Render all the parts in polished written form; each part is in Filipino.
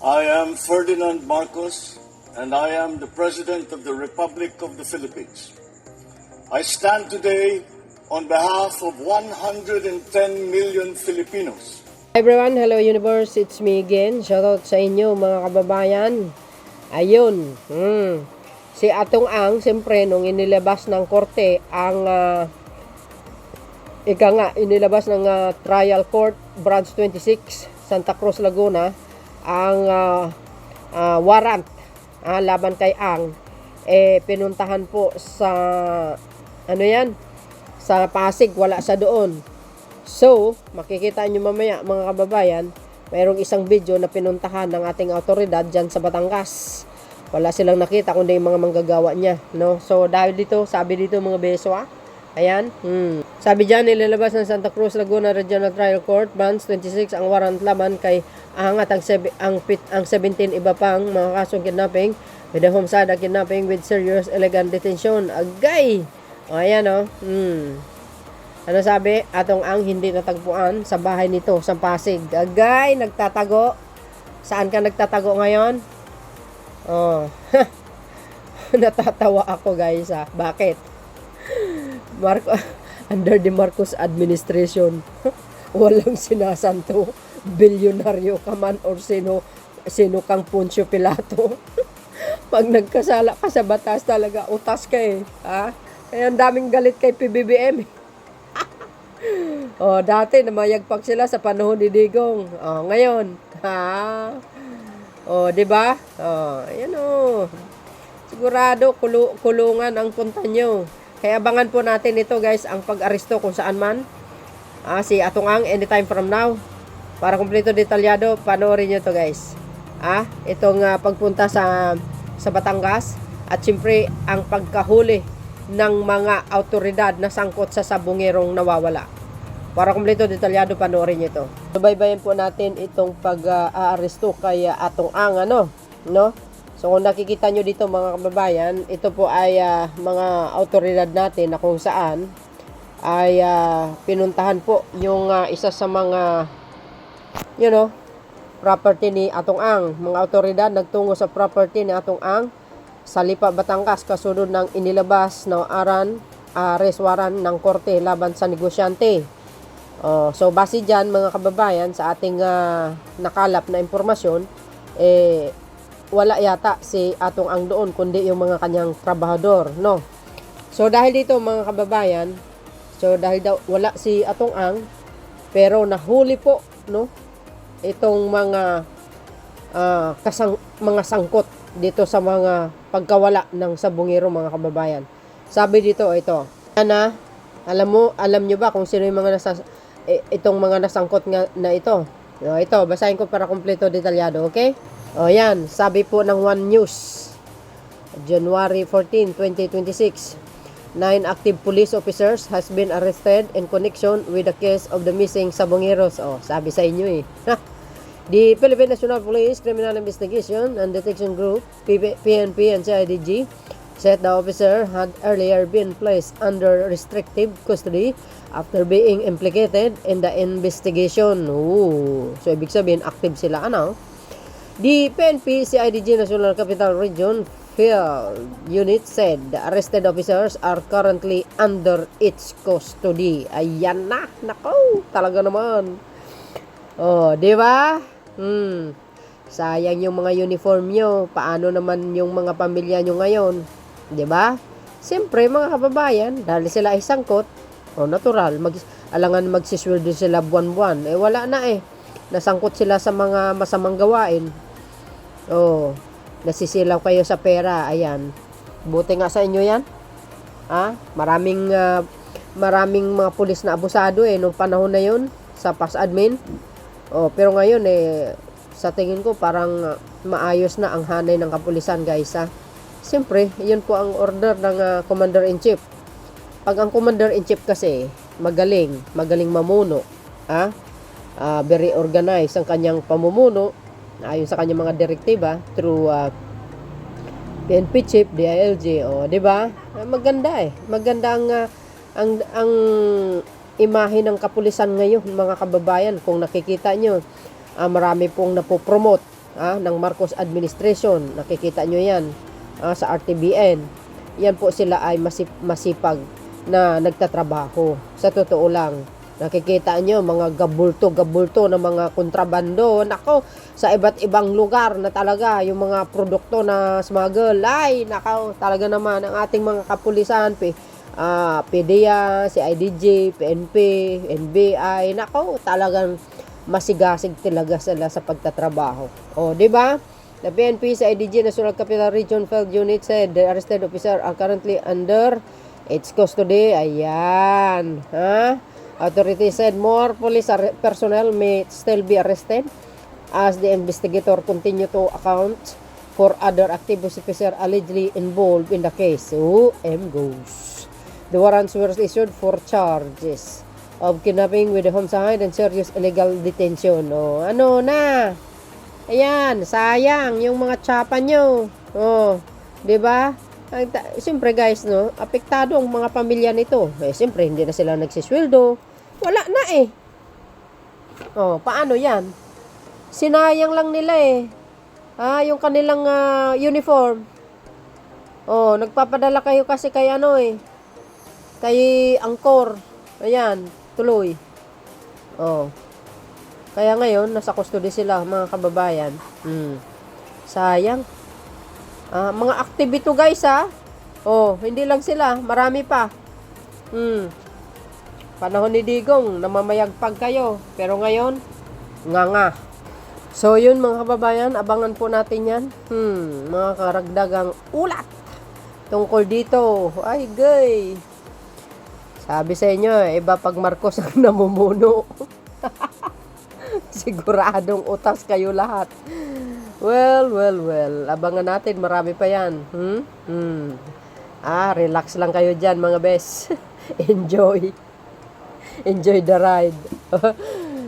I am Ferdinand Marcos, and I am the President of the Republic of the Philippines. I stand today on behalf of 110 million Filipinos. Hi everyone, hello universe, it's me again. Shoutout sa inyo mga kababayan. Ayun, si Atong Ang, siyempre nung inilabas ng korte ang inilabas ng trial court branch 26 Santa Cruz, Laguna ang warrant laban kay Ang, pinuntahan po sa sa Pasig, wala sa doon. So, makikita nyo mamaya mga kababayan, mayroong isang video na pinuntahan ng ating autoridad dyan sa Batangas. Wala silang nakita kundi yung mga manggagawa niya, no? So, dahil dito, sabi dito mga beso, ayan, sabi dyan, nilalabas ng Santa Cruz, Laguna Regional Trial Court, Branch 26, ang warrant laban kay Ang at ang 17 iba pang mga kasong kidnapping, with a homicide, kidnapping with serious illegal detention. Agay! O, ayan, o. Ano sabi? Atong Ang hindi natagpuan sa bahay nito sa Pasig. Agay, nagtatago. Saan ka nagtatago ngayon? Oh. Natatawa ako, guys, Bakit? Under the Marcos administration, walang sinasanto. Bilyonaryo ka man or sino kang Poncio Pilato. Pag nagkasala ka sa batas talaga, utas ka Kaya ang daming galit kay PBBM. Dati namayagpag sila sa panahon ni Digong. Ngayon, di ba? Ayan Sigurado kulungan ang punta nyo. Kaya abangan po natin ito, guys, ang pag-aresto kung saan man. Si Atong Ang anytime from now. Para kumpleto detalyado, panoorin nyo to, guys. Itong pagpunta sa Batangas at siyempre ang pagkahuli ng mga autoridad na sangkot sa sabungerong nawawala. Para kumpleto detalyado, panoorin nyo ito. Subaybayan po natin itong pag-aaresto kay Atong Ang, no? So kung nakikita nyo dito mga kababayan, ito po ay mga autoridad natin na kung saan ay pinuntahan po yung isa sa mga property ni Atong Ang. Mga autoridad nagtungo sa property ni Atong Ang sa Lipa, Batangas, kasunod ng inilabas na arrest warrant ng korte laban sa negosyante. So base dyan mga kababayan sa ating nakalap na impormasyon, wala yata si Atong Ang doon kundi yung mga kanyang trabahador, no? So dahil dito mga kababayan, dahil daw wala si Atong Ang, pero nahuli po, no, itong mga mga sangkot dito sa mga pagkawala ng sabungero mga kababayan. Sabi dito, ito. Alam nyo ba kung sino yung mga itong mga nasangkot na ito? Ito, basahin ko para kumpleto detalyado, okay? Yan, sabi po ng One News, January 14, 2026, 9 active police officers has been arrested in connection with the case of the missing sabongeros. Sabi sa inyo The Philippine National Police Criminal Investigation and Detection Group, PNP and CIDG, said the officer had earlier been placed under restrictive custody after being implicated in the investigation. So ibig sabihin, active sila, The PNP CIDG National Capital Region Field Unit said the arrested officers are currently under its custody. Ayan na, nako, talaga naman. Di ba? Sayang yung mga uniform nyo. Paano naman yung mga pamilya nyo ngayon? Di ba? Siyempre mga kababayan, dahil sila ay sangkot, natural, alangan magsisweldo sila buwan-buwan. Wala na nasangkot sila sa mga masamang gawain. Nasisilaw kayo sa pera. Ayan, buti nga sa inyo yan. Maraming mga pulis na abusado nung panahon na yun sa PAS-admin. Pero ngayon sa tingin ko parang maayos na ang hanay ng kapulisan, guys. Siyempre, yun po ang order ng Commander-in-Chief. Pag ang Commander-in-Chief kasi magaling mamuno, very organized ang kanyang pamumuno ayon sa kanyang mga direktiba through PNP Chief, DILG, di ba? Maganda maganda ang imahe ng kapulisan ngayon mga kababayan. Kung nakikita nyo, marami pong napopromote ng Marcos administration. Nakikita nyo yan sa RTBN. Yan po sila ay masipag na nagtatrabaho. Sa totoo lang, nakikita nyo mga gabulto na mga kontrabando. Nako, sa iba't ibang lugar na talaga yung mga produkto na smuggle. Ay, nako, talaga naman ang ating mga kapulisan, PDEA, CIDG, PNP, NBI, nako, talagang masigasig talaga sila sa pagtatrabaho. O, di ba? The PNP, CIDG, National Capital Region Field Unit said the arrested officer are currently under its custody. Ayan. Authorities said more police personnel may still be arrested as the investigator continue to account for other active officers allegedly involved in the case. M goes. The warrants were issued for charges of kidnapping with homicide and serious illegal detention. O, ano na? Ayan, sayang yung mga tsapa nyo. O, di ba? Siyempre guys, no, apektado ang mga pamilya nito. Siyempre, hindi na sila nagsisweldo. Wala na eh. O, paano yan? Sinayang lang nila eh. Yung kanilang uniform. O, nagpapadala kayo kasi kay kay Angkor. Ayan, tuloy. Kaya ngayon, nasa custody sila, mga kababayan. Sayang. Mga activity guys, hindi lang sila, marami pa. Panahon ni Digong, namamayagpag kayo. Pero ngayon, nga. So, yun mga kababayan, abangan po natin yan. Mga karagdagang ulat tungkol dito. Ay, gay. Sabi sa inyo, iba pag Marcos ang namumuno. Siguradong utas kayo lahat. Well. Abangan natin, marami pa yan. Relax lang kayo dyan, mga bes. Enjoy the ride.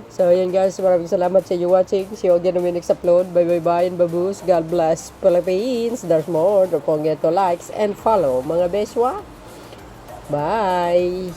So, yan guys, maraming salamat sa inyo watching. See you again when next upload. Bye and baboos. God bless Philippines. There's more. Don't forget to likes and follow, mga beswa. Bye!